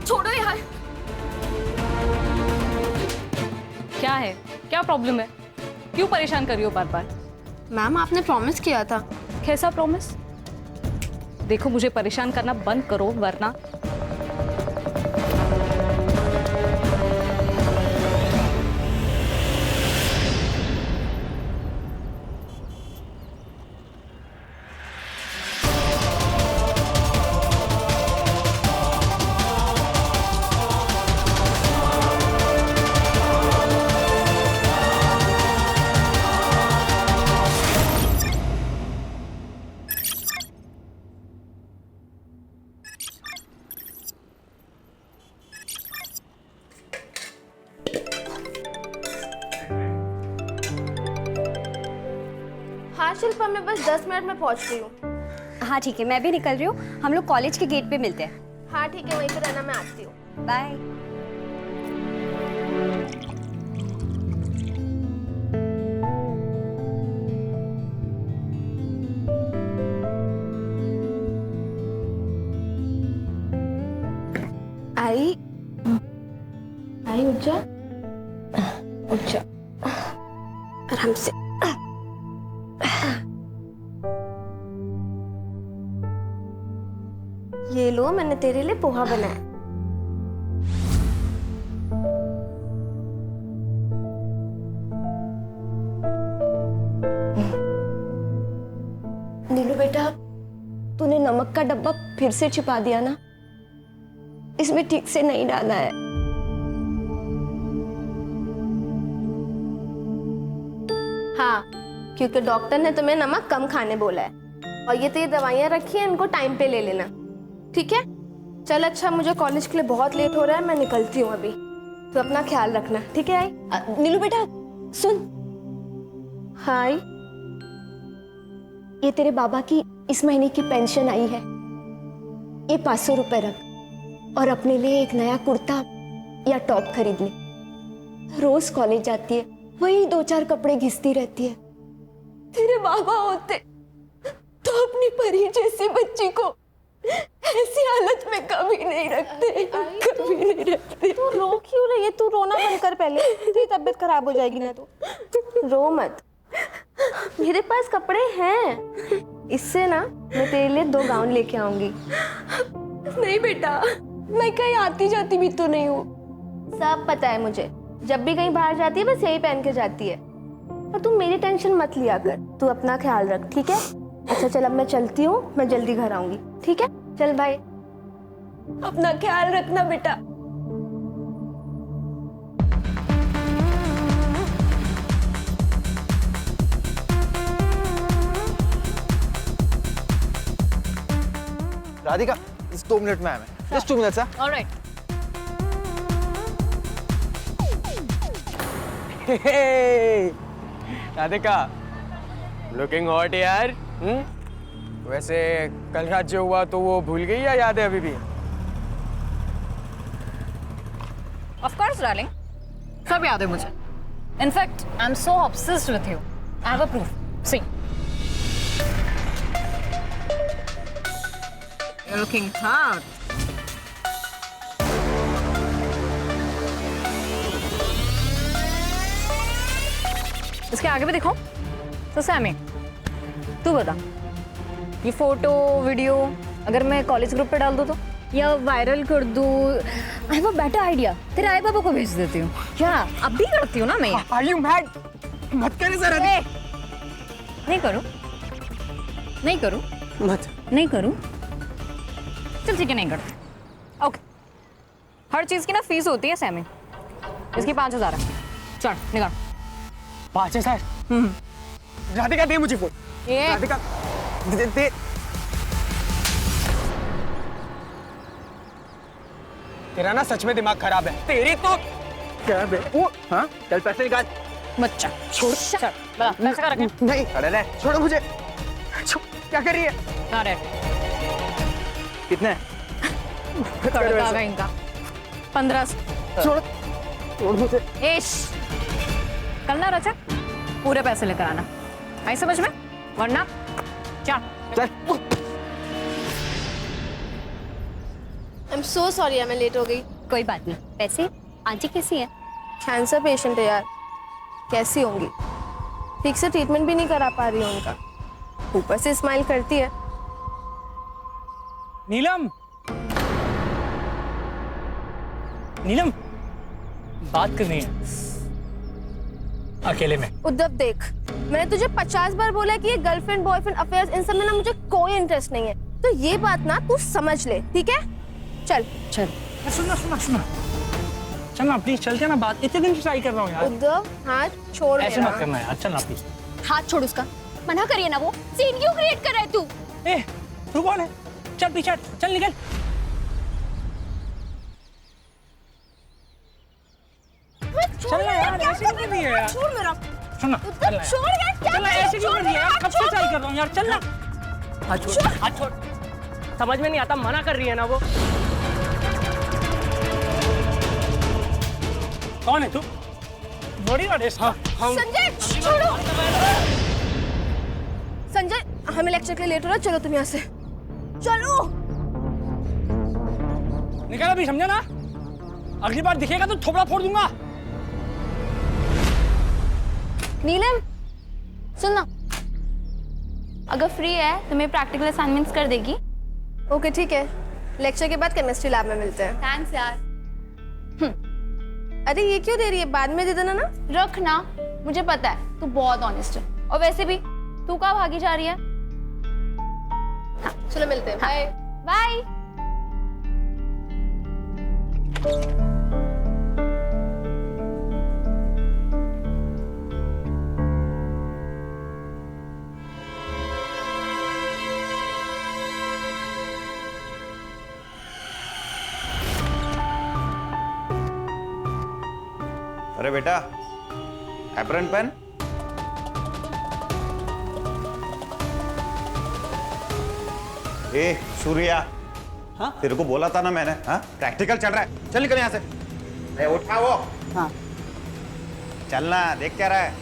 छोड़ो यार। क्या है, क्या प्रॉब्लम है? क्यों परेशान कर रही हो बार बार? मैम आपने प्रॉमिस किया था। कैसा प्रॉमिस? देखो मुझे परेशान करना बंद करो वरना। हाँ शिल्पा, मैं बस 10 मिनट में पहुंच रही हूँ। हाँ ठीक है, मैं भी निकल रही हूँ। हम लोग कॉलेज के गेट पे मिलते हैं। हाँ ठीक है, वहीं पे रहना, मैं आती हूँ। बाय। आई आई, उठ जा, उठ जा आराम से। ये लो, मैंने तेरे लिए पोहा बनाया। नीलू बेटा, तूने नमक का डब्बा फिर से छिपा दिया ना, इसमें ठीक से नहीं डाला है। हाँ, क्योंकि डॉक्टर ने तुम्हें नमक कम खाने बोला है, और ये तो ये दवाइयाँ रखी हैं, इनको टाइम पे ले लेना, ठीक है? चल अच्छा, मुझे कॉलेज के लिए बहुत लेट हो रहा है, मैं निकलती हूँ अभी। तो अपना ख्याल रखना, ठीक है? आई नीलू बेटा सुन, हाय। ये तेरे बाबा की इस महीने की पेंशन आई है, ये 500 रुपए रख और अपने लिए एक नया कुर्ता या टॉप खरीद ले। रोज कॉलेज जाती है, वही 2-4 कपड़े घिसती रहती है। तेरे बाबा होते तो अपनी परी जैसी बच्ची को ऐसी हालत में कभी नहीं रखते, कभी नहीं रखते। तू रो क्यों रही है? तू रोना बंद कर पहले, तेरी तबीयत खराब हो जाएगी ना। तो रो मत, मेरे पास कपड़े हैं, इससे ना मैं तेरे लिए 2 गाउन लेके आऊंगी। नहीं बेटा, मैं कहीं आती जाती भी तो नहीं हूँ। सब पता है मुझे, जब भी कहीं बाहर जाती है बस यही पहन के जाती है। और तू मेरी टेंशन मत लिया कर, तू अपना ख्याल रख, ठीक है? अच्छा चल, अब मैं चलती हूँ, मैं जल्दी घर आऊंगी, ठीक है? चल बाय। अपना ख्याल रखना बेटा। राधिका, इस 2 मिनट में आया मैं। Just 2 minutes. Alright. Radhika, looking hot यार। वैसे कल रात जो हुआ तो वो भूल गई या याद है अभी भी? ऑफ कोर्स डार्लिंग, सब याद है मुझे। In fact I am so obsessed with you. I have a proof. See, you're looking hot. इसके आगे भी दिखाओ। तो सैमी, तू बता, ये फोटो वीडियो अगर मैं कॉलेज ग्रुप पे डाल दूँ तो, या वायरल कर दूँ? आई हैव अ बेटर आइडिया, तेरे आई बाबा को भेज देती हूँ। क्या अब भी करती हूँ ना मैं? Are you mad? मत कर सर। नहीं करूँ, नहीं करूँ, मत। नहीं करूँ। चल ठीक है, नहीं करते। ओके, हर चीज की ना फीस होती है सैमी। इसकी 5000 है। चल निकाल। 5000? राधिका दे मुझे फोन। राधिका दे। तेरा ना सच में दिमाग खराब है। तेरी तो क्या बे? वो हाँ, चल पैसे निकाल। बच्चा छोड़। चल बता, पैसे का रखें? नहीं, अरे ले, छोड़ो मुझे। क्या कर रही है? अरे कितने? कड़का का इनका 1500। छोड़ मुझे। एश, कल ना रचा पूरे पैसे लेकर आना, आई समझ में? वरना चल। एम सो सॉरी यार, मैं लेट हो गई। कोई बात नहीं। वैसे आंटी कैसी है? कैंसर पेशेंट है यार, कैसी होंगी, ठीक से ट्रीटमेंट भी नहीं करा पा रही हूँ उनका, ऊपर से स्माइल करती है। नीलम, नीलम, बात करनी है अकेले में। उद्धव देख, मैंने तुझे 50 बार बोला कि ये गर्लफ्रेंड बॉयफ्रेंड अफेयर्स इन सब में ना मुझे कोई इंटरेस्ट नहीं है, तो ये बात ना तू समझ ले, ठीक है? चल चल। सुनना सुनना सुनना, चलना प्लीज, चलते हैं ना, बात इतने दिन से ट्राई कर रहा हूँ यार। उद्धव हाथ छोड़ ऐसे मेरा। मत करना यार, चलना प्लीज। हाथ छोड़ उसका, मना करिए ना। वो सीन क्यों क्रिएट कर रहा है तू? ए, तू कौन है? चल पीछे हट, चल निकल। चलना यार, ऐसे क्यों कर रही है यार? छोड़ मेरा। सुनना, चलना छोड़ यार, क्या चलना, कर रही है? ऐसे क्यों कर रही है यार? कब से ट्राई कर रहा हूँ यार, चलना। हाथ छोड़, हाथ छोड़। समझ में नहीं आता, मना कर रही है ना वो। कौन है तू? बॉडी गार्ड है? हाँ, हाँ। संजय छोड़ो। संजय, हमें लेक्चर के लिए लेट हो रहा है, चलो तुम यहाँ से चलो। निकल अभी, समझा ना? अगली बार दिखेगा तो थोबड़ा फोड़ दूंगा। नीलम, सुनना, अगर फ्री है तो मेरे प्रैक्टिकल असाइनमेंट्स कर देगी? ओके ठीक है, लेक्चर के बाद केमिस्ट्री लैब में मिलते हैं। थैंक्स यार। अरे ये क्यों दे रही है, बाद में दे देना ना। रख ना, मुझे पता है तू बहुत ऑनेस्ट है, और वैसे भी तू कहाँ भागी जा रही है? चलो मिलते हैं, बाय। बाय। अरे बेटा, एप्रन पेन। ए सूर्या, हाँ तेरे को बोला था ना मैंने, हाँ प्रैक्टिकल चल रहा है, चल निकल यहाँ से। ए उठा वो। हाँ चलना, देख क्या रहा है?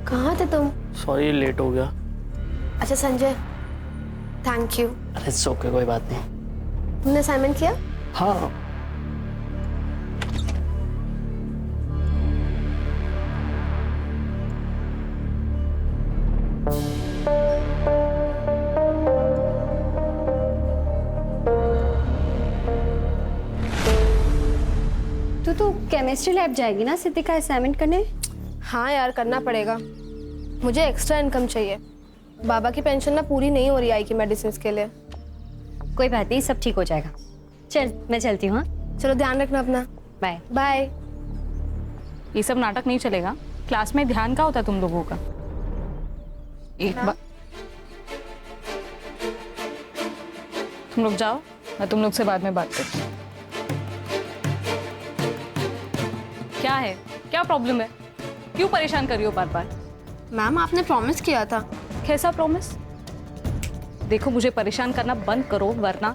कहाँ थे तुम? सॉरी लेट हो गया। अच्छा संजय, थैंक यू। अरे इट्स ओके, कोई बात नहीं। तुमने असाइनमेंट किया? हाँ। तो केमिस्ट्री लैब जाएगी ना सिद्धि का असाइनमेंट करने? हाँ यार, करना पड़ेगा, मुझे एक्स्ट्रा इनकम चाहिए। बाबा की पेंशन ना पूरी नहीं हो रही आई की मेडिसिन के लिए। कोई बात नहीं, सब ठीक हो जाएगा। चल मैं चलती हूँ। हाँ, चलो ध्यान रखना अपना। Bye bye. ये सब नाटक नहीं चलेगा। क्लास में ध्यान का होता है तुम लोगों का? एक बार तुम लोग जाओ, मैं तुम लोग से बाद में बात करती हूँ। क्या है, क्या प्रॉब्लम है? क्यों परेशान कर रही हो बार बार? मैम आपने प्रॉमिस किया था। कैसा प्रॉमिस? देखो मुझे परेशान करना बंद करो वरना।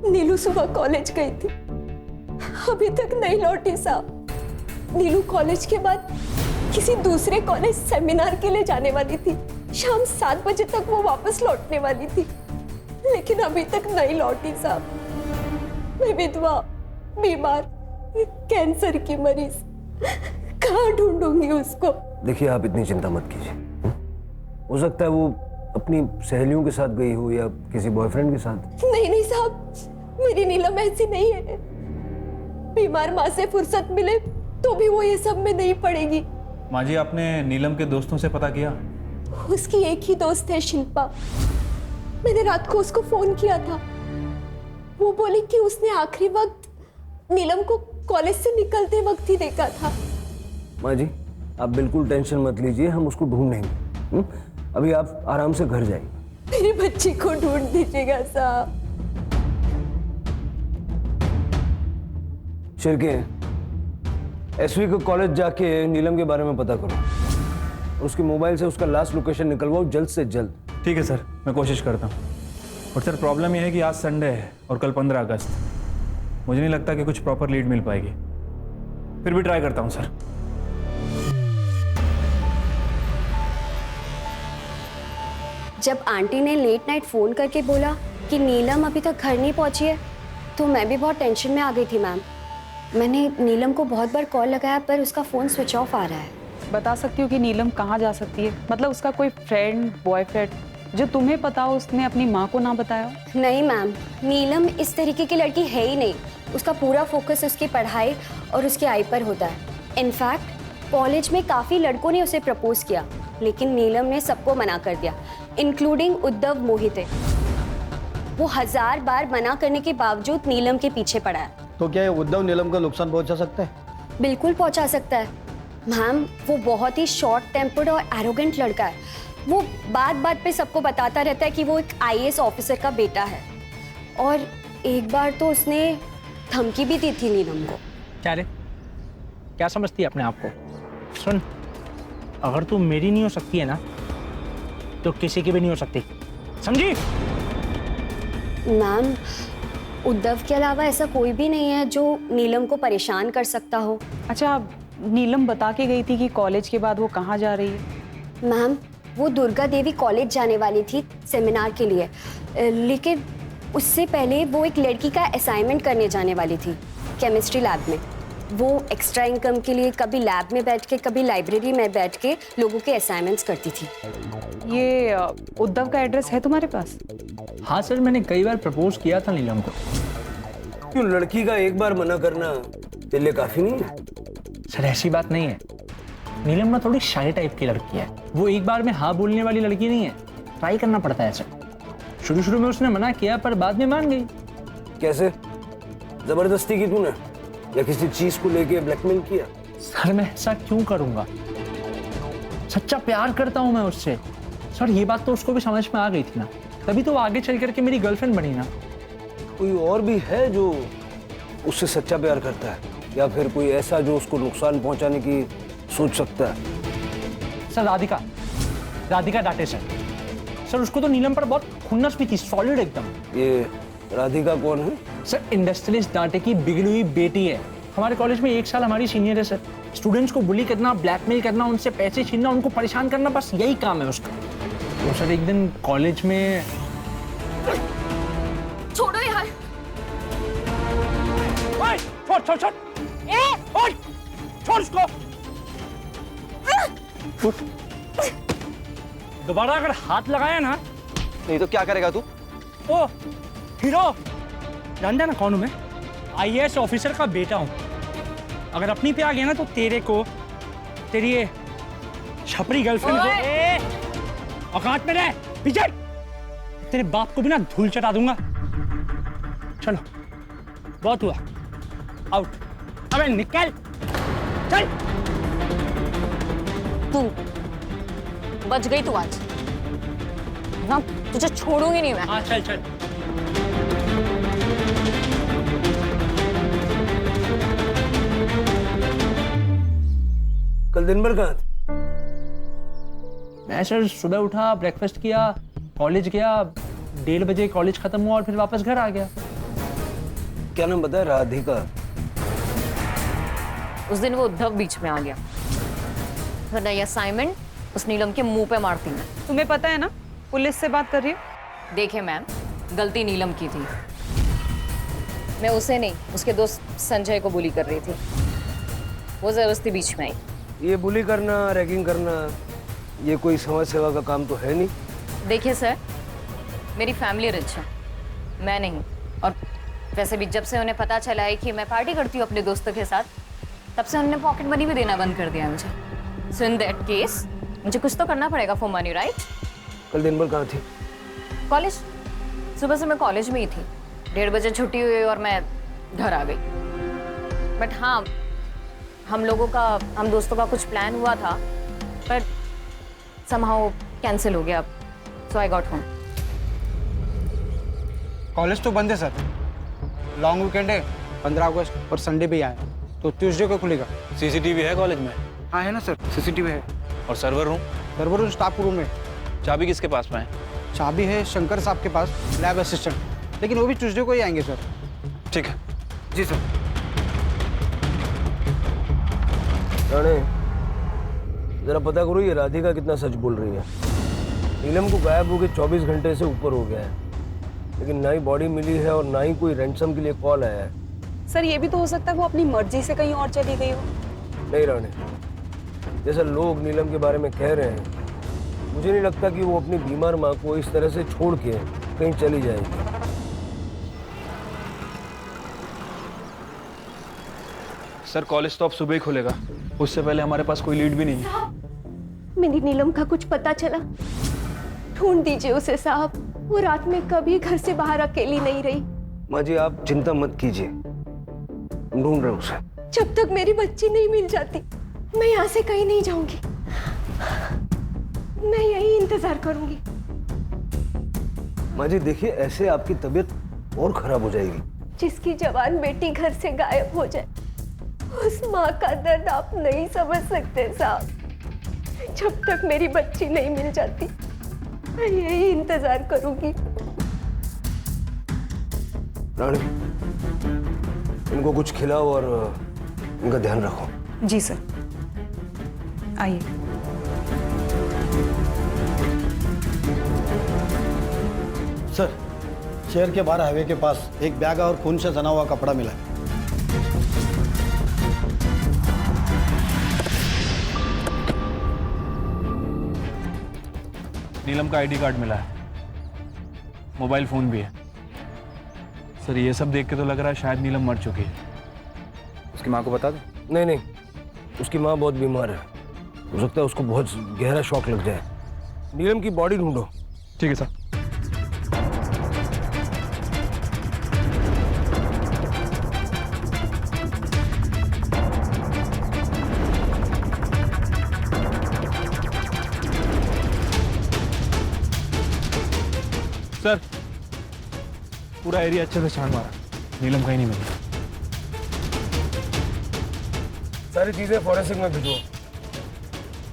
नीलू सुबह कॉलेज गई थी, अभी तक नहीं लौटी साहब। नीलू कॉलेज के बाद किसी दूसरे कॉलेज सेमिनार के लिए जाने वाली थी। शाम 7 बजे तक वो वापस लौटने वाली थी, लेकिन अभी तक नहीं लौटी साहब। मैं विधवा, बीमार, कैंसर की मरीज, कहाँ ढूंढूंगी उसको? देखिए आप इतनी चिंता मत कीजिए, हो सकता है वो अपनी सहेलियों के साथ गई हो या किसी बॉयफ्रेंड के साथ। नहीं नहीं साहब, मेरी नीलम ऐसी नहीं है। बीमार माँ से फुर्सत मिले तो भी वो ये सब में नहीं पड़ेगी। माँ जी, आपने नीलम के दोस्तों से पता किया? उसकी एक ही दोस्त है शिल्पा। मैंने रात को उसको फोन किया था, वो बोली कि उसने आखिरी वक्त नीलम को कॉलेज से निकलते वक्त ही देखा था। माँ जी, आप बिल्कुल टेंशन मत लीजिए, हम उसको ढूंढेंगे। अभी आप आराम से घर जाइए। मेरी बच्ची को ढूंढ दीजिएगा साहब। शिरके, एसवी को कॉलेज जाके नीलम के बारे में पता करो। उसके मोबाइल से उसका लास्ट लोकेशन निकलवाओ जल्द से जल्द। ठीक है सर, मैं कोशिश करता हूँ। और सर प्रॉब्लम यह है कि आज संडे है और कल 15 अगस्त। मुझे नहीं लगता कि कुछ प्रॉपर लीड मिल पाएगी, फिर भी ट्राई करता हूँ सर। जब आंटी ने लेट नाइट फ़ोन करके बोला कि नीलम अभी तक घर नहीं पहुंची है, तो मैं भी बहुत टेंशन में आ गई थी मैम। मैंने नीलम को बहुत बार कॉल लगाया पर उसका फ़ोन स्विच ऑफ आ रहा है। बता सकती हो कि नीलम कहाँ जा सकती है? मतलब उसका कोई फ्रेंड, बॉयफ्रेंड जो तुम्हें पता हो, उसने अपनी माँ को ना बताया हो? नहीं मैम, नीलम इस तरीके की लड़की है ही नहीं। उसका पूरा फोकस उसकी पढ़ाई और उसकी आई पर होता है। इनफैक्ट कॉलेज में काफ़ी लड़कों ने उसे प्रपोज किया, लेकिन नीलम ने सबको मना कर दिया, इंक्लूडिंग उद्धव मोहिते। वो 1000 बार मना करने के बावजूद नीलम के पीछे पड़ा है। तो क्या ये उद्धव नीलम को नुकसान पहुंचा सकता है? बिल्कुल पहुंचा सकता है मैम। वो बहुत ही शॉर्ट टेम्पर्ड और एरोगेंट लड़का है। वो बात बात पे सबको बताता रहता है कि वो एक IAS ऑफिसर का बेटा है, और एक बार तो उसने धमकी भी दी थी नीलम को। क्या रे, क्या समझती है अपने आप को? सुन, अगर तू मेरी नहीं हो सकती है ना, तो किसी की भी नहीं हो सकती, समझी? मैम, उद्धव के अलावा ऐसा कोई भी नहीं है जो नीलम को परेशान कर सकता हो। अच्छा, नीलम बता के गई थी कि कॉलेज के बाद वो कहाँ जा रही है? मैम, वो दुर्गा देवी कॉलेज जाने वाली थी सेमिनार के लिए, लेकिन उससे पहले वो एक लड़की का असाइनमेंट करने जाने वाली थी केमिस्ट्री लैब में। वो एक्स्ट्रा इनकम के लिए कभी लैब में बैठ के, कभी लाइब्रेरी में बैठ के लोगों के असाइनमेंट्स करती थी। ये उद्धव का एड्रेस है तुम्हारे पास? हाँ सर, मैंने कई बार प्रपोज किया था नीलम को। क्यों, लड़की का एक बार मना करना तेरे लिए काफी नहीं है? सर ऐसी बात नहीं है, नीलम ना थोड़ी शाय टाइप की लड़की है। वो एक बार में हाँ बोलने वाली लड़की नहीं है, ट्राई करना पड़ता है सर। शुरू शुरू में उसने मना किया पर बाद में मान गई। कैसे? जबरदस्ती की तूने या किसी चीज को लेके ब्लैकमेल किया? सर मैं ऐसा क्यों करूंगा, सच्चा प्यार करता हूं मैं उससे। सर ये बात तो उसको भी समझ में आ गई थी ना, तभी तो वो आगे चल करके मेरी गर्लफ्रेंड बनी ना। कोई और भी है जो उससे सच्चा प्यार करता है, या फिर कोई ऐसा जो उसको नुकसान पहुंचाने की सोच सकता है? सर राधिका डांटे सर उसको तो नीलम पर बहुत खुन्नस भी थी, सॉलिड एकदम। ये राधिका कौन है? सर इंडस्ट्रियलिस्ट डांटे की बिगड़ी हुई बेटी है। हमारे कॉलेज में 1 साल हमारी सीनियर है सर। स्टूडेंट्स को बुली करना, ब्लैकमेल करना, उनसे पैसे छीनना, उनको परेशान करना, बस यही काम है उसका। तो सर एक दिन कॉलेज में छोड़ो यार। छोड़ छोड़ उसको। दोबारा अगर हाथ लगाया ना, नहीं तो क्या करेगा तू? ओ हीरो, जानता ना कौन हूं मैं? IAS ऑफिसर का बेटा हूं। अगर अपनी पे आ गया ना तो तेरे को, तेरी ये छपरी गर्लफ्रेंड को औकात में रह पीछे, तेरे बाप को भी ना धूल चटा दूंगा। चलो बहुत हुआ, आउट। अबे निकल, चल। तू बच गई, तू आज ना, तुझे छोड़ूंगी नहीं मैं। हाँ चल चल। कल दिन भर कहाँ थे? मैं सर सुबह उठा, ब्रेकफास्ट किया, कॉलेज गया, 1:30 बजे कॉलेज खत्म हुआ और फिर वापस घर आ गया। क्या नाम बताया? राधिका। उस दिन वो उद्धव बीच में आ गया, वरना ये असाइनमेंट उस नीलम के मुंह पे मारती मैं। तुम्हें पता है ना पुलिस से बात कर रही हो? देखिए मैम, गलती नीलम की थी। मैं उसे नहीं, उसके दोस्त संजय को बुली कर रही थी। वो जबरदस्ती बीच में आई। ये बुली करना, रैगिंग करना, ये कोई समाज सेवा का काम तो है नहीं। देखिए सर, मेरी फैमिली रिच है, मैं नहीं। और वैसे भी जब से उन्हें पता चला है कि मैं पार्टी करती हूँ अपने दोस्तों के साथ, तब से उन्होंने पॉकेट मनी भी देना बंद कर दिया मुझे। सो इन दैट केस मुझे कुछ तो करना पड़ेगा फॉर मनी, राइट? कल दिन भर कहाँ थी? कॉलेज। सुबह से मैं कॉलेज में ही थी। 1:30 बजे छुट्टी हुई और मैं घर आ गई। बट हाँ, हम लोगों का, हम दोस्तों का कुछ प्लान हुआ था, पर समहाउ कैंसिल हो गया। सो आई गॉट होम। कॉलेज तो बंद है सर, लॉन्ग वीकेंड है, 15 अगस्त और संडे भी आए, तो ट्यूसडे को खुलेगा। सीसीटीवी है कॉलेज में? हाँ है ना सर, सीसीटीवी है। और server room? Server room staff room में। चाबी किसके पास में है? चाबी है शंकर साहब के पास, लैब असिस्टेंट, लेकिन वो भी ट्यूसडे को ही आएंगे सर। ठीक है। जी सर। राणे, जरा पता करो ये राधिका कितना सच बोल रही है। नीलम को गायब हो गए 24 घंटे से ऊपर हो गया है, लेकिन ना ही बॉडी मिली है और ना ही कोई रैंसम के लिए कॉल आया है। सर ये भी तो हो सकता है वो अपनी मर्जी से कहीं और चली गई हो। नहीं राणे, जैसा लोग नीलम के बारे में कह रहे हैं, मुझे नहीं लगता कि वो अपनी बीमार माँ को इस तरह से छोड़ के कहीं चली जाएगी। सर कॉलेज तो अब सुबह ही खुलेगा, उससे पहले हमारे पास कोई लीड भी नहीं है। मेरी नीलम का कुछ पता चला? ढूंढ दीजिए उसे साहब, वो रात में कभी घर से बाहर अकेली नहीं रही। माँ जी आप चिंता मत कीजिए, ढूंढ रहे उसे। जब तक मेरी बच्ची नहीं मिल जाती मैं यहाँ से कहीं नहीं जाऊंगी, मैं यही इंतजार करूंगी। माँ जी देखिए, ऐसे आपकी तबीयत और खराब हो जाएगी। जिसकी जवान बेटी घर से गायब हो जाए, उस माँ का दर्द आप नहीं समझ सकते साहब। जब तक मेरी बच्ची नहीं मिल जाती मैं यही इंतजार करूंगी। रानी, इनको कुछ खिलाओ और इनका ध्यान रखो। जी सर, आइए। सर, शहर के बाहर हाईवे के पास एक बैग और खून से सना हुआ कपड़ा मिला है। नीलम का आईडी कार्ड मिला है, मोबाइल फोन भी है। सर ये सब देख के तो लग रहा है शायद नीलम मर चुकी है। उसकी माँ को बता दो? नहीं नहीं, उसकी माँ बहुत बीमार है, हो सकता है उसको बहुत गहरा शॉक लग जाए। नीलम की बॉडी ढूंढो। ठीक है सर। सर पूरा एरिया अच्छे से छान मारा, नीलम कहीं नहीं मिली। सारी चीजें फॉरेंसिक में भिजो।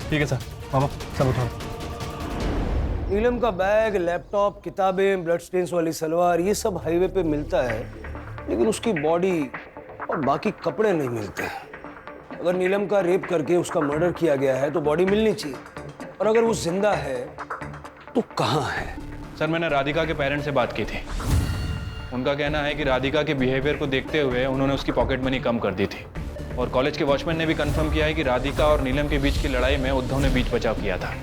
ठीक है सर। बाबा सब उठाओ। नीलम का बैग, लैपटॉप, किताबें, ब्लड स्टेन्स वाली सलवार, ये सब हाईवे पे मिलता है, लेकिन उसकी बॉडी और बाकी कपड़े नहीं मिलते। अगर नीलम का रेप करके उसका मर्डर किया गया है तो बॉडी मिलनी चाहिए, और अगर वो जिंदा है तो कहाँ है? सर मैंने राधिका के पेरेंट्स से बात की थी। उनका कहना है कि राधिका के बिहेवियर को देखते हुए उन्होंने उसकी पॉकेट मनी कम कर दी थी, और कॉलेज के वॉचमैन ने भी कंफर्म किया है कि राधिका और नीलम के बीच की लड़ाई में उद्धव ने बीच बचाव किया था।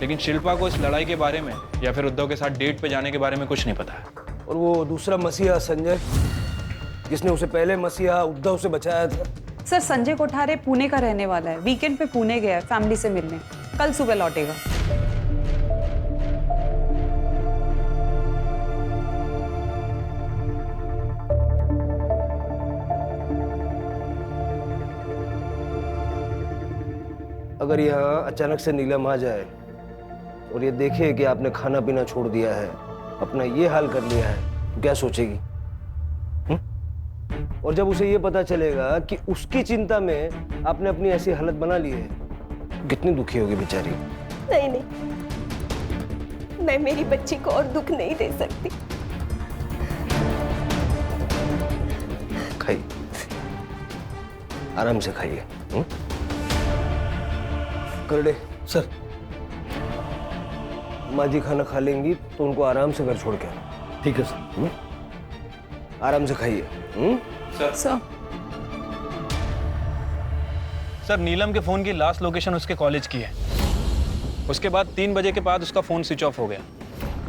लेकिन शिल्पा को इस लड़ाई के बारे में या फिर उद्धव के साथ डेट पे जाने के बारे में कुछ नहीं पता है। और वो दूसरा मसीहा संजय, जिसने उसे पहले मसीहा उद्धव से बचाया था? सर संजय कोठारे पुणे का रहने वाला है, वीकेंड पे पुणे गया है फैमिली से मिलने, कल सुबह लौटेगा। अगर यहाँ अचानक से नीलम आ जाए और ये देखे कि आपने खाना पीना छोड़ दिया है, अपना ये हाल कर लिया है, तो क्या सोचेगी? और जब उसे ये पता चलेगा कि उसकी चिंता में आपने अपनी ऐसी हालत बना ली है, तो कितनी दुखी होगी बेचारी। नहीं नहीं, मैं मेरी बच्ची को और दुख नहीं दे सकती। खाइए, आराम से खाइए। करडे सर, माँ जी खाना खा लेंगी तो उनको आराम से घर छोड़ के आना। ठीक है सर। आराम से खाइए। सर नीलम के फोन की लास्ट लोकेशन उसके कॉलेज की है। उसके बाद 3 बजे के बाद उसका फोन स्विच ऑफ हो गया।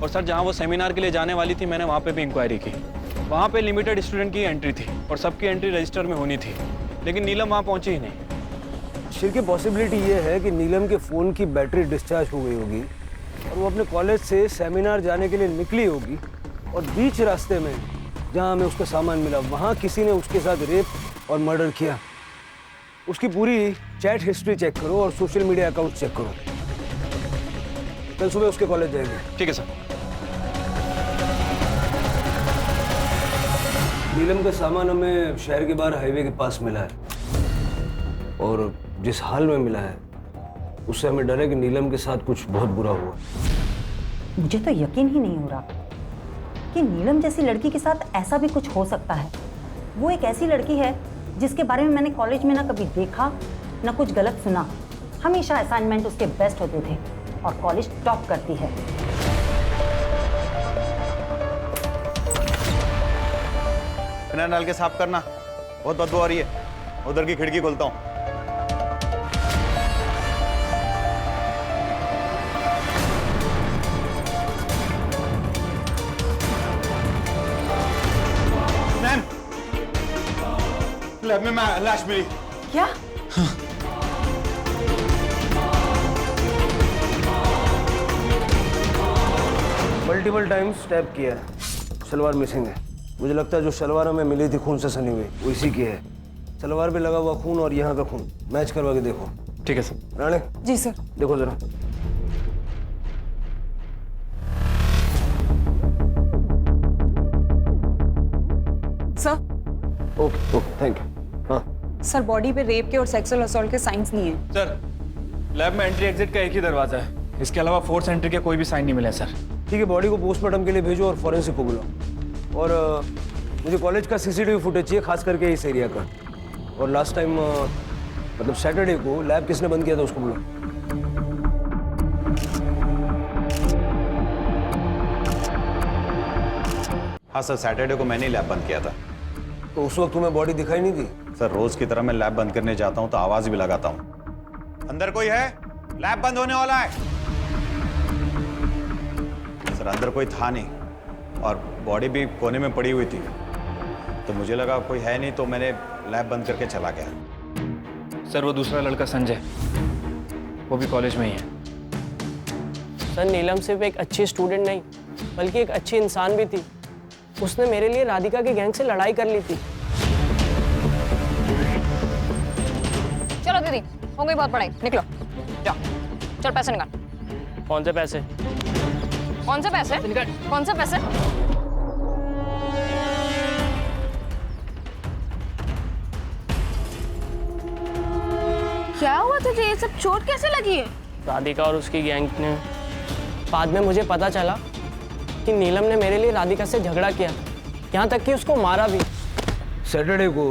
और सर जहां वो सेमिनार के लिए जाने वाली थी, मैंने वहां पे भी इंक्वायरी की। वहां पे लिमिटेड स्टूडेंट की एंट्री थी और सबकी एंट्री रजिस्टर में होनी थी, लेकिन नीलम वहां पहुंची ही नहीं। शिर की पॉसिबिलिटी ये है कि नीलम के फ़ोन की बैटरी डिस्चार्ज हो गई होगी और वो अपने कॉलेज से सेमिनार जाने के लिए निकली होगी, और बीच रास्ते में जहाँ हमें उसका सामान मिला वहाँ किसी ने उसके साथ रेप और मर्डर किया। उसकी पूरी चैट हिस्ट्री चेक करो और सोशल मीडिया अकाउंट चेक करो। कल सुबह उसके कॉलेज जाएंगे। ठीक है सर। नीलम का सामान हमें शहर के बाहर हाईवे के पास मिला है और जिस हाल में मिला है उससे हमें डर है कि नीलम के साथ कुछ बहुत बुरा हुआ। मुझे तो यकीन ही नहीं हो रहा कि नीलम जैसी लड़की के साथ ऐसा भी कुछ हो सकता है। वो एक ऐसी लड़की है जिसके बारे में मैंने कॉलेज में ना कभी देखा ना कुछ गलत सुना। हमेशा असाइनमेंट उसके बेस्ट होते थे और कॉलेज टॉप करती है। फिनाइल डाल के साफ करना, बहुत बदबू आ रही है। उधर की खिड़की खोलता हूँ। मैम, लैब में लाश मिली। क्या? मल्टीपल टाइम्स टैप किया है, सलवार मिसिंग है। मुझे लगता है जो सलवार हमें मिली थी खून से सनी हुई वो इसी की है। सलवार पे लगा हुआ खून और यहाँ का खून मैच करवा के देखो। ठीक है सर। राणे। जी सर। देखो जरा। Sir. Okay okay, thank you. हाँ सर, बॉडी पे रेप के और सेक्सुअल असॉल्ट के साइंस नहीं है। सर, लैब में एंट्री एग्जिट का एक ही दरवाजा है, इसके अलावा फोर्थ एंट्री के कोई भी साइन नहीं मिले सर। ठीक है, बॉडी को पोस्टमार्टम के लिए भेजो और फॉरेंसिक को बुलाओ। और मुझे कॉलेज का सीसीटीवी फुटेज चाहिए, खास करके इस एरिया का। और लास्ट टाइम मतलब सैटरडे को लैब किसने बंद किया था उसको बुलाओ। हाँ सर, सैटरडे को मैंने ही लैब बंद किया था। तो उस वक्त तुम्हें बॉडी दिखाई नहीं दी? सर, रोज की तरह मैं लैब बंद करने जाता हूँ तो आवाज भी लगाता हूँ, अंदर कोई है, लैब बंद होने वाला है। सर, अंदर कोई था नहीं और बॉडी भी कोने में पड़ी हुई थी, तो मुझे लगा कोई है नहीं, तो मैंने लैब बंद करके चला गया। सर, वो दूसरा लड़का संजय, वो भी कॉलेज में ही है। सर, नीलम सिर्फ एक अच्छी स्टूडेंट नहीं बल्कि एक अच्छी इंसान भी थी। उसने मेरे लिए राधिका के गैंग से लड़ाई कर ली थी। चलो दीदी, हो गई बहुत पढ़ाई, निकलो जाओ। चल पैसे निकाल। कौन से पैसे? कौन से पैसे? कौन से पैसे? क्या हुआ तुझे? ये सब चोट कैसे लगी है? राधिका और उसकी गैंग ने, बाद में मुझे पता चला कि नीलम ने मेरे लिए राधिका से झगड़ा किया, यहाँ तक कि उसको मारा भी। सैटरडे को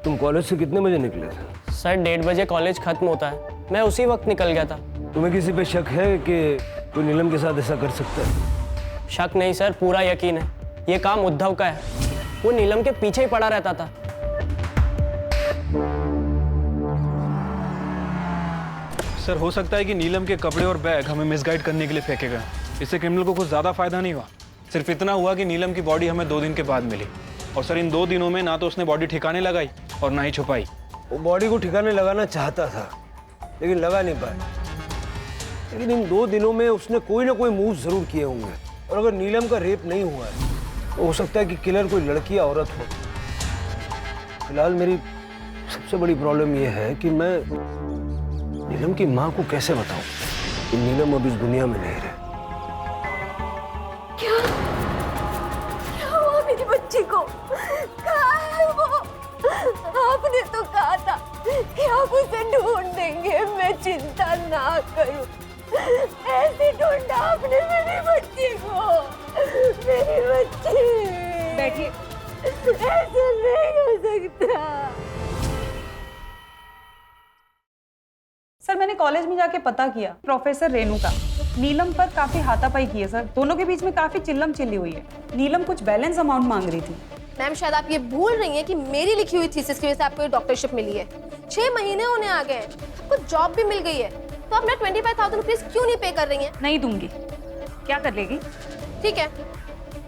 तुम कॉलेज से कितने बजे निकले थे? सर, 1:30 बजे कॉलेज खत्म होता है, मैं उसी वक्त निकल गया था। तुम्हें किसी पे शक है कि कोई नीलम के साथ ऐसा कर सकता है? शक नहीं सर, पूरा यकीन है। ये काम उद्धव का है, वो नीलम के पीछे ही पड़ा रहता था। सर, हो सकता है कि नीलम के कपड़े और बैग हमें मिसगाइड करने के लिए फेंके गए। इससे क्रिमिनल को कुछ ज़्यादा फायदा नहीं हुआ, सिर्फ इतना हुआ कि नीलम की बॉडी हमें 2 दिन के बाद मिली। और सर, इन 2 दिनों में ना तो उसने बॉडी ठिकाने लगाई और ना ही छुपाई। वो बॉडी को ठिकाने लगाना चाहता था लेकिन लगा नहीं पाया। लेकिन इन 2 दिनों में उसने कोई ना कोई मूव जरूर किए होंगे। और अगर नीलम का रेप नहीं हुआ है तो हो सकता है कि किलर कोई लड़की या औरत हो। फिलहाल मेरी सबसे बड़ी प्रॉब्लम यह है कि मैं नीलम की माँ को कैसे बताऊं कि नीलम अब इस दुनिया में नहीं रहे। क्या हुआ मेरी बच्ची को? कहाँ है वो? आपने तो कहा था कि आप उसे ढूंढ देंगे, मैं चिंता ना करूं। ऐसे ढूंढा आपने मेरी बच्ची को। मेरी बच्ची, बैठिए। ऐसा नहीं हो सकता। सर, मैंने कॉलेज में जाके पता किया, प्रोफेसर रेणुका नीलम पर काफी हाथापाई की है सर। दोनों के बीच में काफी चिल्लम चिल्ली हुई है। नीलम कुछ बैलेंस अमाउंट मांग रही थी। मैम, शायद आप ये भूल रही हैं कि मेरी लिखी हुई थीसिस की वजह से आपको ये डॉक्टरशिप मिली है। 6 महीने होने आ गए हैं, आपको जॉब भी मिल गई है, तो आप ना 25,000 रुपीज क्यों नहीं पे कर रही हैं? नहीं दूंगी। क्या कर लेगी? ठीक है,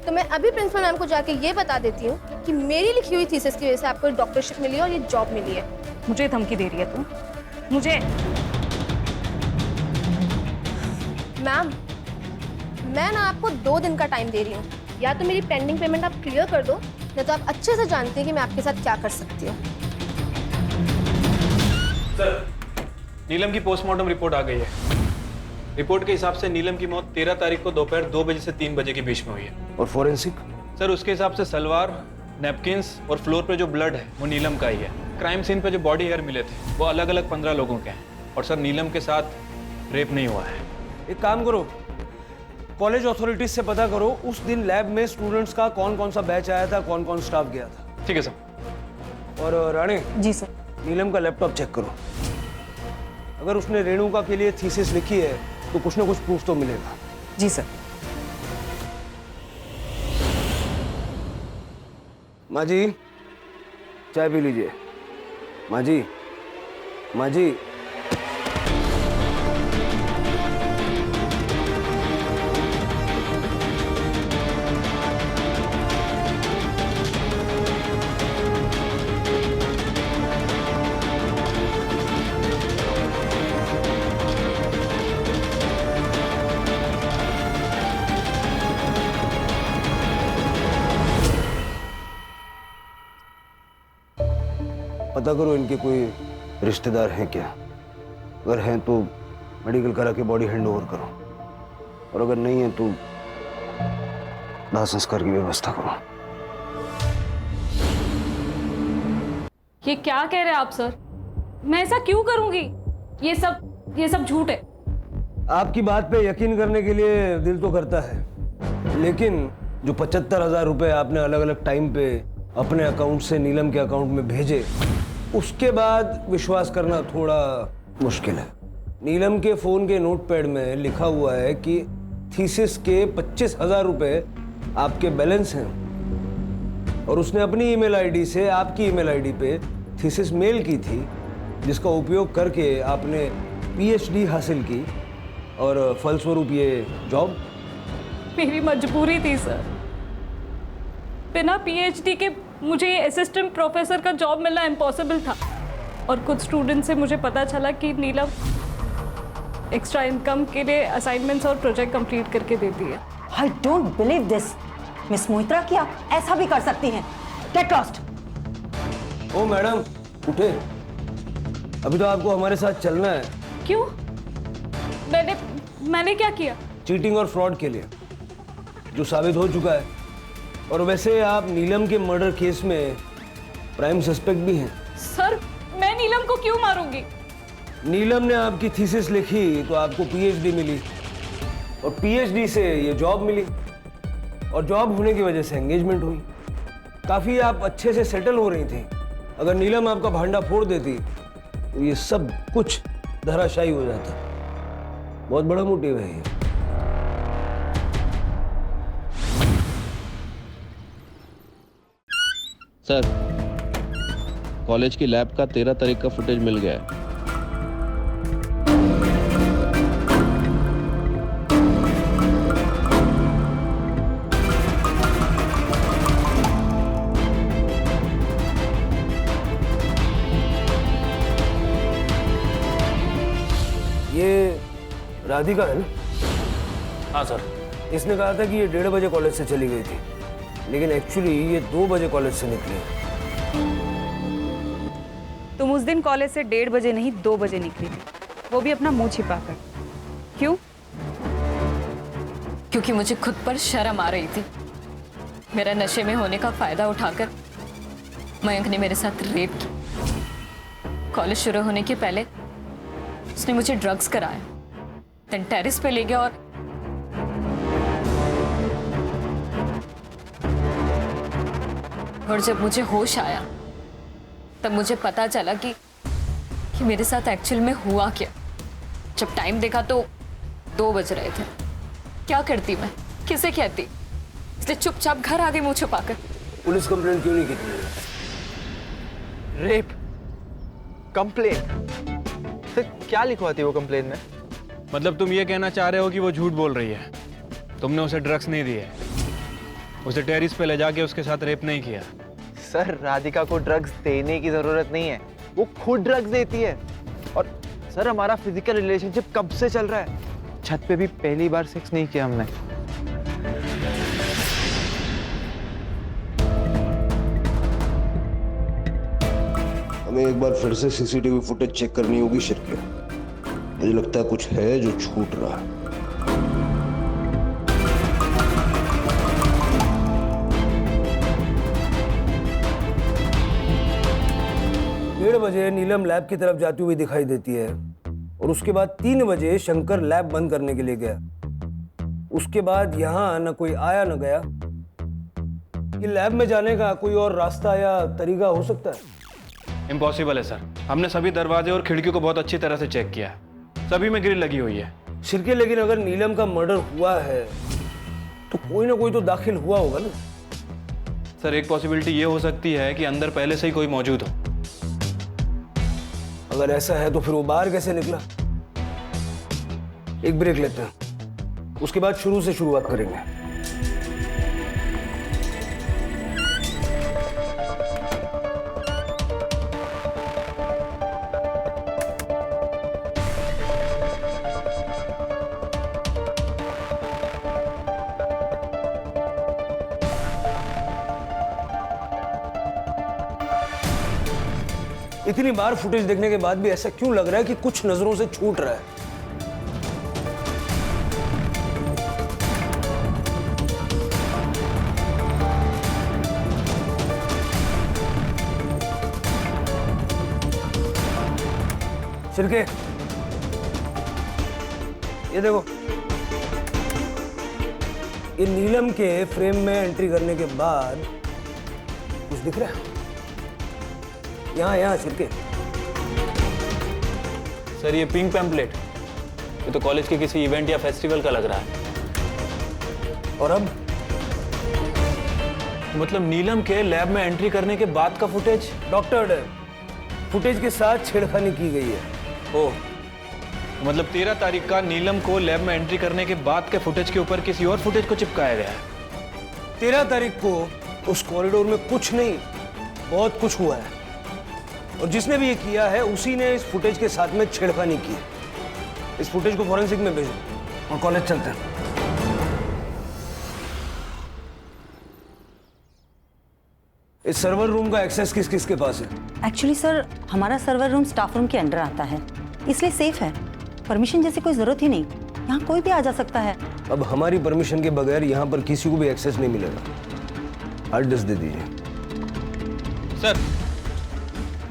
तो मैं अभी प्रिंसिपल मैम को जाके ये बता देती हूँ कि मेरी लिखी हुई थीसिस की वजह से आपको डॉक्टरशिप मिली है और ये जॉब मिली है। मुझे धमकी दे रही है तू? मुझे? मैम, मैं ना आपको 2 दिन का टाइम दे रही हूँ, या तो मेरी पेंडिंग पेमेंट आप क्लियर कर दो, नहीं तो आप अच्छे से जानती हैं कि मैं आपके साथ क्या कर सकती हूँ। सर, नीलम की पोस्टमार्टम रिपोर्ट आ गई है। रिपोर्ट के हिसाब से नीलम की मौत 13 तारीख को दोपहर 2 बजे से 3 बजे के बीच में हुई है। और फोरेंसिक? सर, उसके हिसाब से सलवार, नैपकिन्स और फ्लोर पे जो ब्लड है वो नीलम का ही है। क्राइम सीन पे जो बॉडी हेयर मिले थे वो अलग अलग 15 लोगों के हैं। और सर, नीलम के साथ रेप नहीं हुआ है। एक काम करो, कॉलेज अथॉरिटीज से पता करो उस दिन लैब में स्टूडेंट्स का कौन कौन सा बैच आया था, कौन कौन स्टाफ गया था। ठीक है सर। और रानी जी सर। नीलम का लैपटॉप चेक करो। अगर उसने रेणुका के लिए थीसिस लिखी है तो कुछ ना कुछ प्रूफ तो मिलेगा। जी सर। माँ जी, चाय पी लीजिए। माँ जी, माँ जी। पता करो इनके कोई रिश्तेदार हैं क्या। अगर हैं तो मेडिकल करा के बॉडी हैंड ओवर करो, और अगर नहीं है तो दाह संस्कार की व्यवस्था करो। ये क्या कह रहे हैं आप सर? मैं ऐसा क्यों करूंगी? ये सब झूठ है। आपकी बात पे यकीन करने के लिए दिल तो करता है, लेकिन जो 75,000 रुपए आपने अलग अलग टाइम पे अपने अकाउंट से नीलम के अकाउंट में भेजे, उसके बाद विश्वास करना थोड़ा मुश्किल है। नीलम के फोन के नोटपैड में लिखा हुआ है कि थीसिस के 25,000 रुपए आपके बैलेंस हैं, और उसने अपनी ईमेल आईडी से आपकी ईमेल आईडी पे थीसिस मेल की थी, जिसका उपयोग करके आपने पीएचडी हासिल की, और फलस्वरूप ये जॉब। मेरी मजबूरी थी सर। बिना पीएचडी के मुझे ये असिस्टेंट प्रोफेसर का जॉब मिलना इम्पॉसिबल था। और कुछ स्टूडेंट से मुझे पता चला कि नीलम एक्स्ट्रा इनकम के लिए असाइनमेंट्स और प्रोजेक्ट कंप्लीट करके देती है। I don't believe this. Miss Moitra, क्या ऐसा भी कर सकती हैं? Get lost. ओ मैडम, उठे। अभी तो आपको हमारे साथ चलना है। क्यों? मैंने क्या किया? चीटिंग और फ्रॉड के लिए, जो साबित हो चुका है। और वैसे आप नीलम के मर्डर केस में प्राइम सस्पेक्ट भी हैं। सर, मैं नीलम को क्यों मारूंगी? नीलम ने आपकी थीसिस लिखी तो आपको पीएचडी मिली, और पीएचडी से ये जॉब मिली, और जॉब होने की वजह से एंगेजमेंट हुई। काफी आप अच्छे से सेटल हो रही थी। अगर नीलम आपका भांडा फोड़ देती तो ये सब कुछ धराशायी हो जाता। बहुत बड़ा मोटिव है ये। सर, कॉलेज की लैब का 13 तारीख का फुटेज मिल गया है। ये राधिका है ना? हाँ सर। इसने कहा था कि ये 1:30 बजे कॉलेज से चली गई थी, लेकिन एक्चुअली ये 2 बजे कॉलेज से निकली। तुम उस दिन कॉलेज से 1:30 बजे नहीं 2 बजे निकली थी, वो भी अपना मुंह छिपाकर। क्यों? क्योंकि मुझे खुद पर शर्म आ रही थी। मेरा नशे में होने का फायदा उठाकर मयंक ने मेरे साथ रेप की। कॉलेज शुरू होने के पहले उसने मुझे ड्रग्स कराया, देन टेरेस पे ले गया, और जब मुझे होश आया तब मुझे पता चला कि मेरे साथ एक्चुअल में हुआ क्या। जब टाइम देखा तो 2 बज रहे थे। क्या करती मैं, किसे कहती? इसलिए चुपचाप घर आ गई मुंह छुपाकर। पुलिस कंप्लेंट क्यों नहीं की तुमने? Rape complain? सर, क्या लिखवाती है वो कंप्लेन में? मतलब तुम ये कहना चाह रहे हो कि वो झूठ बोल रही है? तुमने उसे ड्रग्स नहीं दिए, उसे टेरिस पे ले जाके उसके साथ रेप नहीं किया? सर, राधिका को ड्रग्स देने की जरूरत नहीं है, वो खुद ड्रग्स देती है। और सर, हमारा फिजिकल रिलेशनशिप कब से चल रहा है? छत पे भी पहली बार सेक्स नहीं किया हमने। हमें एक बार फिर से सीसीटीवी फुटेज चेक करनी होगी शिरके। मुझे लगता है कुछ है जो छूट रहा है। 1:30 बजे नीलम लैब की तरफ जाती हुई दिखाई देती है और उसके बाद 3 बजे शंकर लैब बंद करने के लिए गया। उसके बाद यहाँ न कोई आया न गया। ये लैब में जाने का कोई और रास्ता या तरीका हो सकता है? इम्पॉसिबल है सर। हमने सभी दरवाजे और खिड़कियों को बहुत अच्छी तरह से चेक किया है, सभी में ग्रिल लगी हुई है। शिरके, लेकिन अगर नीलम का मर्डर हुआ है तो कोई ना कोई तो दाखिल हुआ होगा ना। सर एक पॉसिबिलिटी ये हो सकती है कि अंदर पहले से ही कोई मौजूद हो। अगर ऐसा है तो फिर वो बाहर कैसे निकला? एक ब्रेक लेते हैं, उसके बाद शुरू से शुरुआत करेंगे। इतनी बार फुटेज देखने के बाद भी ऐसा क्यों लग रहा है कि कुछ नजरों से छूट रहा है? शिरके, ये देखो, ये नीलम के फ्रेम में एंट्री करने के बाद कुछ दिख रहा है? यहाँ शिरके। सर ये पिंक पैम्पलेट, ये तो कॉलेज के किसी इवेंट या फेस्टिवल का लग रहा है। और अब मतलब नीलम के लैब में एंट्री करने के बाद का फुटेज डॉक्टर्ड है, फुटेज के साथ छेड़खानी की गई है। ओह, मतलब 13 तारीख का नीलम को लैब में एंट्री करने के बाद के फुटेज के ऊपर किसी और फुटेज को चिपकाया गया है। 13 तारीख को उस कॉरिडोर में कुछ नहीं, बहुत कुछ हुआ है, और जिसने भी ये किया है उसी ने इस फुटेज के साथ में छेड़खानी की है। इस फुटेज को फॉरेंसिक में भेजो और कॉलेज चलते हैं। इस सर्वर रूम का एक्सेस किस किस के पास है? एक्चुअली सर हमारा सर्वर रूम स्टाफ रूम के अंडर आता है, इसलिए सेफ है। परमिशन जैसी कोई जरूरत ही नहीं, यहाँ कोई भी आ जा सकता है। अब हमारी परमिशन के बगैर यहाँ पर किसी को भी एक्सेस नहीं मिलेगा। हार्ड डिस्क दे दीजिए। सर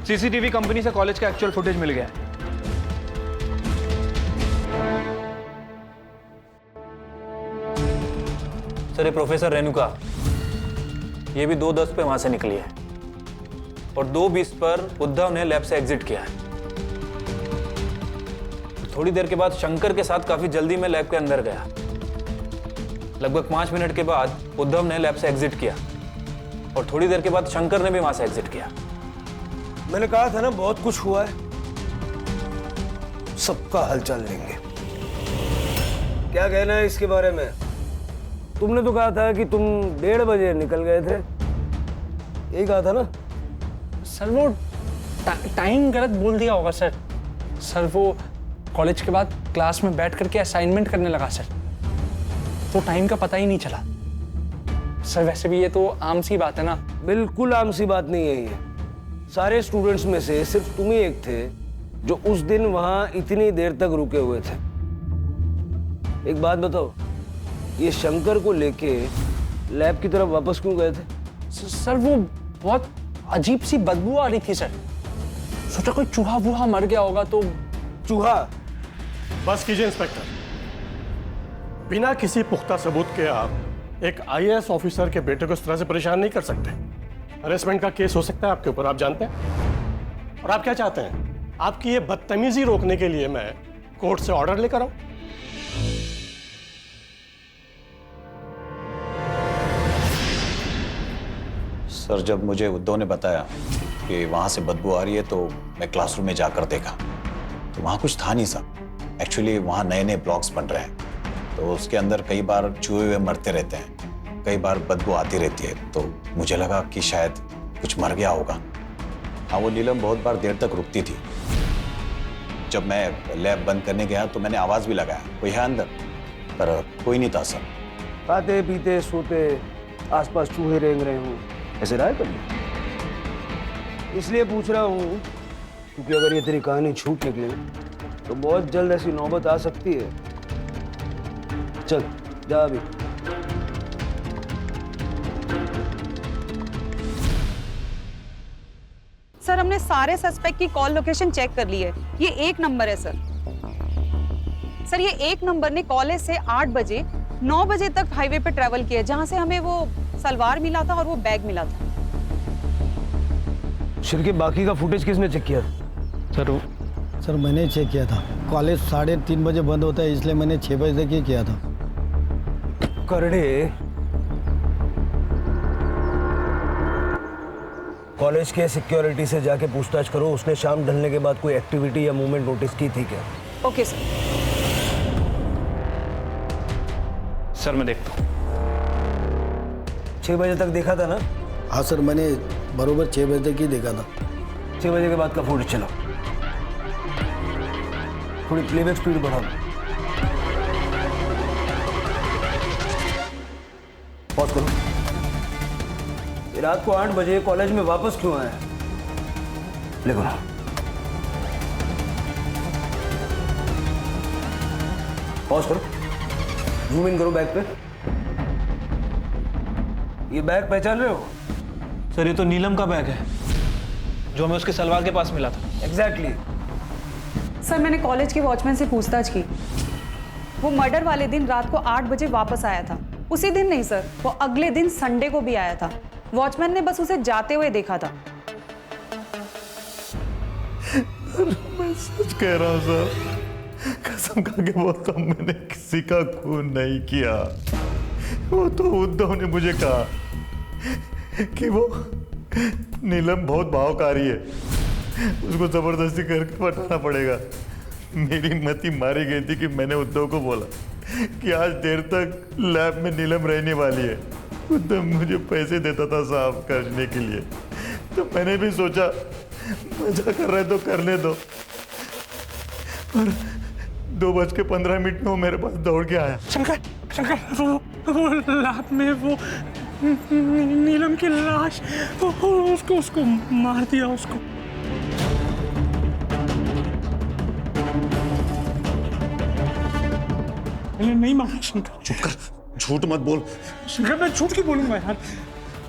सीसीटीवी कंपनी से कॉलेज का एक्चुअल फुटेज मिल गया है। सर ये प्रोफेसर रेणुका, ये भी 2:10 पे वहां से निकली है और 2:20 पर उद्धव ने लैब से एग्जिट किया है। थोड़ी देर के बाद शंकर के साथ काफी जल्दी में लैब के अंदर गया। लगभग 5 मिनट के बाद उद्धव ने लैब से एग्जिट किया और थोड़ी देर के बाद शंकर ने भी वहां से एग्जिट किया। मैंने कहा था ना बहुत कुछ हुआ है, सबका हालचाल लेंगे। क्या कहना है इसके बारे में? तुमने तो कहा था कि तुम 1:30 बजे निकल गए थे, यही कहा था ना? सर वो टाइम गलत बोल दिया होगा सर। सर वो कॉलेज के बाद क्लास में बैठ करके असाइनमेंट करने लगा सर, तो टाइम का पता ही नहीं चला। सर वैसे भी ये तो आम सी बात है ना। बिल्कुल आम सी बात नहीं है ये। सारे स्टूडेंट्स में से सिर्फ तुम ही एक थे जो उस दिन वहां इतनी देर तक रुके हुए थे। एक बात बताओ, ये शंकर को लेके लैब की तरफ वापस क्यों गए थे? सर वो बहुत अजीब सी बदबू आ रही थी सर, सोचा कोई चूहा वूहा मर गया होगा तो। चूहा? बस कीजिए इंस्पेक्टर, बिना किसी पुख्ता सबूत के आप एक IAS ऑफिसर के बेटे को इस तरह से परेशान नहीं कर सकते। हरेसमेंट का केस हो सकता है आपके ऊपर, आप जानते हैं। और आप क्या चाहते हैं? आपकी ये बदतमीजी रोकने के लिए मैं कोर्ट से ऑर्डर लेकर आऊं? सर जब मुझे उद्धव ने बताया कि वहाँ से बदबू आ रही है तो मैं क्लासरूम में जाकर देखा तो वहाँ कुछ था नहीं सर। एक्चुअली वहाँ नए नए ब्लॉक्स बन रहे हैं तो उसके अंदर कई बार चूहे हुए मरते रहते हैं, कई बार बदबू आती रहती है, तो मुझे लगा कि शायद कुछ मर गया होगा। हाँ वो नीलम बहुत बार देर तक रुकती थी। जब मैं लैब बंद करने गया तो मैंने आवाज़ भी लगाया कोई है अंदर, पर कोई नहीं था सर। खाते पीते सोते आसपास चूहे रेंग रहे हूँ, ऐसे रहा है कभी? इसलिए पूछ रहा हूँ क्योंकि अगर ये तेरी कहानी झूठ निकली तो बहुत जल्द ऐसी नौबत आ सकती है। चल जा अभी। सर हमने सारे सस्पेक्ट की कॉल लोकेशन चेक कर ली है। ये एक नंबर है सर। सर ये एक नंबर ने कॉलेज से 8 बजे 9 बजे तक हाईवे पे ट्रैवल किया, जहां से हमें वो सलवार मिला था और वो बैग मिला था। शिरके बाकी का फुटेज किसने चेक किया? सर मैंने चेक किया था। कॉलेज 3:30 बजे बंद होता है, इसलिए मैंने 6 बजे तक ही किया था। करड़े, कॉलेज के सिक्योरिटी से जाके पूछताछ करो, उसने शाम ढलने के बाद कोई एक्टिविटी या मूवमेंट नोटिस की थी क्या? Okay sir. सर मैं देखता हूँ। 6 बजे तक देखा था ना? हाँ सर, मैंने बरोबर 6 बजे तक ही देखा था। 6 बजे के बाद का फुटेज चलो। थोड़ी प्लेबैक स्पीड बढ़ाओ। पॉज करो। ये रात को 8 बजे कॉलेज में वापस क्यों आया? लिखो। पॉज करो। जूम इन करो बैग पे। ये बैग पहचान रहे हो? सर ये तो नीलम का बैग है जो हमें उसके सलवार के पास मिला था। एग्जैक्टली। सर मैंने कॉलेज के वॉचमैन से पूछताछ की। वो मर्डर वाले दिन रात को 8 बजे वापस आया था। उसी दिन नहीं सर, वो अगले दिन संडे को भी आया था। वॉचमैन ने बस उसे जाते हुए देखा था। मैं सच कह रहा हूँ सर, कसम खा के बोलता हूँ, मैंने किसी का खून नहीं किया। वो तो उद्धव ने मुझे कहा कि वो नीलम बहुत भावकारी है, उसको जबरदस्ती करके बताना पड़ेगा। मेरी मति मारी गई थी कि मैंने उद्धव को बोला कि आज देर तक लैब में नीलम रहने वाली है। उद्धव मुझे पैसे देता था साफ करने के लिए, तो मैंने भी सोचा मजा कर रहे तो करने दो। पर 2:15 में वो मेरे पास दौड़ के आया। शंकर वो लैब में वो नीलम की लाश, उसको मार दिया उसको। नहीं मारा शंकर। चुप कर, झूठ मत बोल। शंकर मैं झूठ क्यों बोलूंगा यार,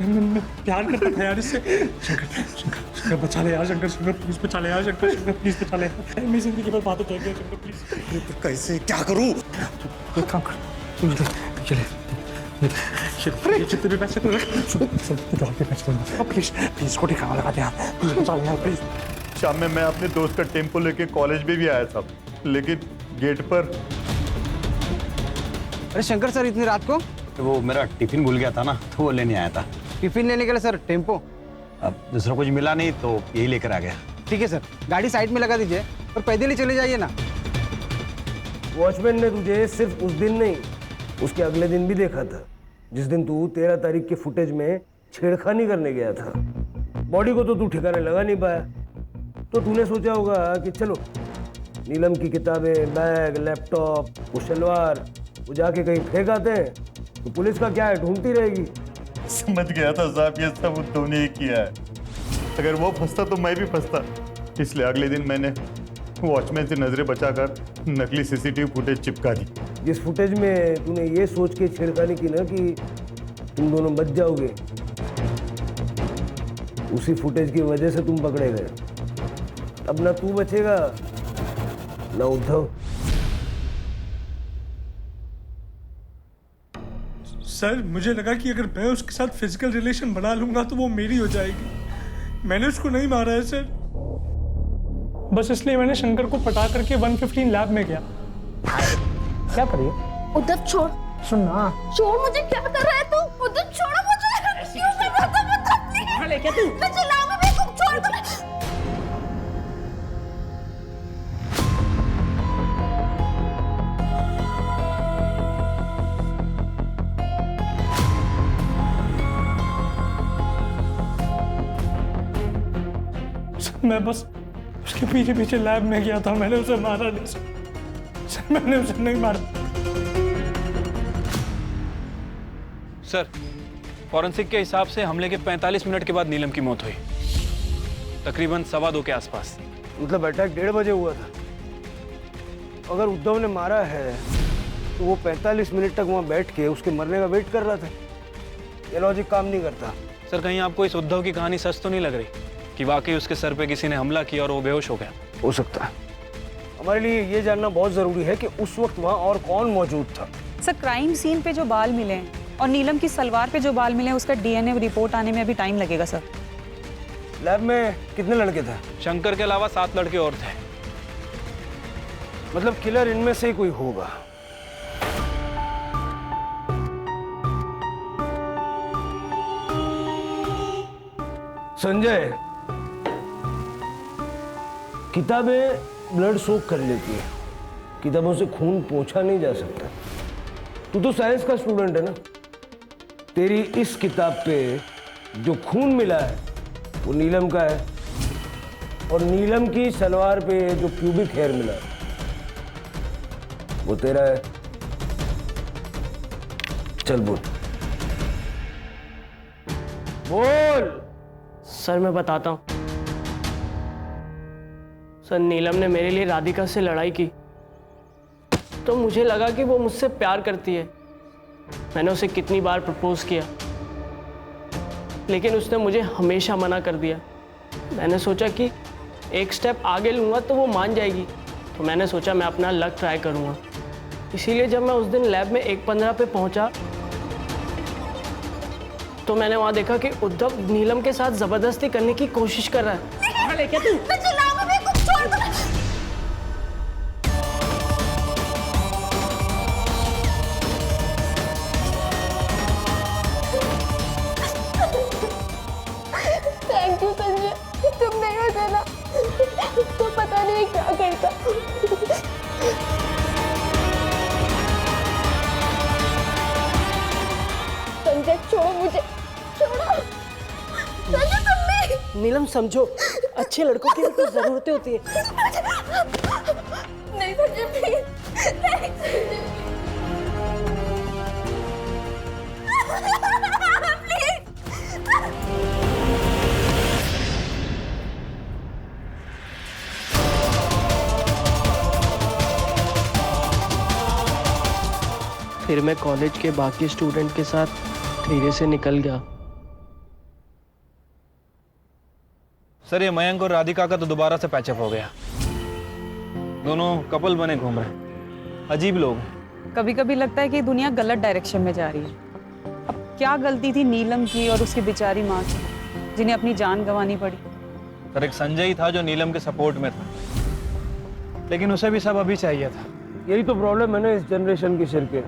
मैं प्यार करता था यार इससे। शंकर बचा ले यार, शंकर प्लीज बचा ले यार, शंकर प्लीज बचा ले यार। मेरी जिंदगी पर बात कह गया शंकर प्लीज। कैसे क्या करूं? एक काम कर, ये जितने भी पैसे प्लीज प्लीज को ठिकाना लगा दे यार, प्लीज बचा ले यार प्लीज। शाम में मैं अपने दोस्त का टेम्पो लेके कॉलेज में भी आया था, लेकिन गेट पर। अरे शंकर सर, इतनी रात को? वो मेरा टिफिन भूल गया था ना, तो वो लेने आया था। टिफिन लेने के लिए सर टेम्पो? अब दूसरा कुछ मिला नहीं तो यही लेकर आ गया। ठीक है सर, गाड़ी साइड में लगा दीजिए और पैदल ही चले जाइए ना। वॉचमैन ने तुझे सिर्फ उस दिन नहीं, उसके अगले दिन भी देखा था, जिस दिन तू 13 तारीख के फुटेज में छेड़खानी करने गया था। बॉडी को तो तू ठिकाने लगा नहीं पाया, तो तूने सोचा होगा कि चलो नीलम की किताबें, बैग, लैपटॉप, वो शलवार वो जाके कहीं फेंक आते हैं, तो पुलिस का क्या है, ढूंढती रहेगी। समझ गया था साहब, ये सब उद्धव ने ही किया है। अगर वो फंसता तो मैं भी फंसता, इसलिए अगले दिन मैंने वॉचमैन से नजरें बचाकर नकली सीसीटीवी फुटेज चिपका दी। जिस फुटेज में तूने ये सोच के छेड़खानी की ना कि तुम दोनों बच जाओगे, उसी फुटेज की वजह से तुम पकड़े गए। अब ना तू बचेगा ना उद्धव। सर मुझे लगा कि अगर मैं उसके साथ फिजिकल रिलेशन बना लूंगा तो वो मेरी हो जाएगी। मैंने उसको नहीं मारा है सर, बस इसलिए मैंने शंकर को पटा करके 115 लैब में गया। क्या करिए? उद्धव छोड़। सुन ना। छोड़ मुझे, क्या कर रहा है तू? उद्धव छोड़ो मुझे। क्यों कर रहा था उद्धव? प्लीज। लेके तू। मैं चिल्लाऊंगा, मेरे को छोड़ दो। मैं बस उसके पीछे पीछे लैब में गया था, मैंने उसे मारा नहीं सर, मैंने उसे नहीं मारा। सर फॉरेंसिक के हिसाब से हमले के 45 मिनट के बाद नीलम की मौत हुई, तकरीबन 2:15 के आसपास। मतलब अटैक 1:30 बजे हुआ था। अगर उद्धव ने मारा है तो वो 45 मिनट तक वहाँ बैठ के उसके मरने का वेट कर रहा था। ये लॉजिक काम नहीं करता। सर कहीं आपको इस उद्धव की कहानी सच तो नहीं लग रही कि वाकई उसके सर पे किसी ने हमला किया और वो बेहोश हो गया? हो सकता है। हमारे लिए ये जानना बहुत जरूरी है कि उस वक्त वहाँ और कौन मौजूद था। सर क्राइम सीन पे जो बाल मिले हैं और नीलम की सलवार पे जो बाल मिले हैं उसका डीएनए रिपोर्ट आने में अभी टाइम लगेगा सर। लैब में कितने लड़के थे? शंकर के अलावा 7 लड़के और थे। मतलब किलर इनमें से ही कोई होगा। संजय, किताबें ब्लड सोक कर लेती है, किताबों से खून पोंछा नहीं जा सकता। तू तो साइंस का स्टूडेंट है ना। तेरी इस किताब पे जो खून मिला है वो नीलम का है, और नीलम की सलवार पे जो प्यूबिक हेयर मिला है वो तेरा है। चल बोल बोल। सर मैं बताता हूँ। सर नीलम ने मेरे लिए राधिका से लड़ाई की तो मुझे लगा कि वो मुझसे प्यार करती है। मैंने उसे कितनी बार प्रपोज किया लेकिन उसने मुझे हमेशा मना कर दिया। मैंने सोचा कि एक स्टेप आगे लूँगा तो वो मान जाएगी, तो मैंने सोचा मैं अपना लक ट्राई करूँगा। इसीलिए जब मैं उस दिन लैब में 1:15 पे पहुँचा तो मैंने वहाँ देखा कि उद्धव नीलम के साथ जबरदस्ती करने की कोशिश कर रहा है। लेके तू मैं चिल्लाऊंगा, मैं कुछ छोड़ दो। थैंक यू संजय, तुम नहीं होते ना तो पता नहीं क्या करता। संजय छोड़ो मुझे, छोड़ो। संजय तुम भी। नीलम समझो, अच्छे लड़कों की भी कुछ जरूरतें होती है। नहीं संजय प्लीज, नहीं संजय फिर मैं कॉलेज के बाकी स्टूडेंट के साथ धीरे से निकल गया। सर ये मयंक और राधिका का तो दोबारा से पैचअप हो गया। दोनों कपल बने घूम रहे हैं। अजीब लोग हैं। कभी कभी लगता है कि दुनिया गलत डायरेक्शन में जा रही है। अब क्या गलती थी नीलम की और उसकी बेचारी माँ की, जिन्हें अपनी जान गंवानी पड़ी। सर एक संजय ही था जो नीलम के सपोर्ट में था, लेकिन उसे भी सब अभी चाहिए था। यही तो प्रॉब्लम है ना इस जनरेशन की। सिर के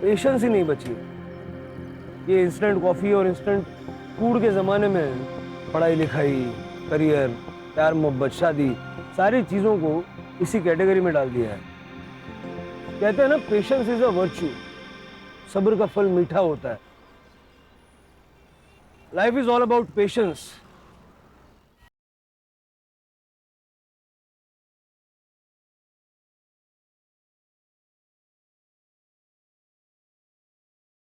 पेशेंस ही नहीं बची। ये इंस्टेंट कॉफी और इंस्टेंट फूड के ज़माने में पढ़ाई लिखाई, करियर, प्यार मोहब्बत, शादी, सारी चीज़ों को इसी कैटेगरी में डाल दिया है। कहते हैं ना पेशेंस इज अ वर्च्यू, सब्र का फल मीठा होता है। Life is all about patience.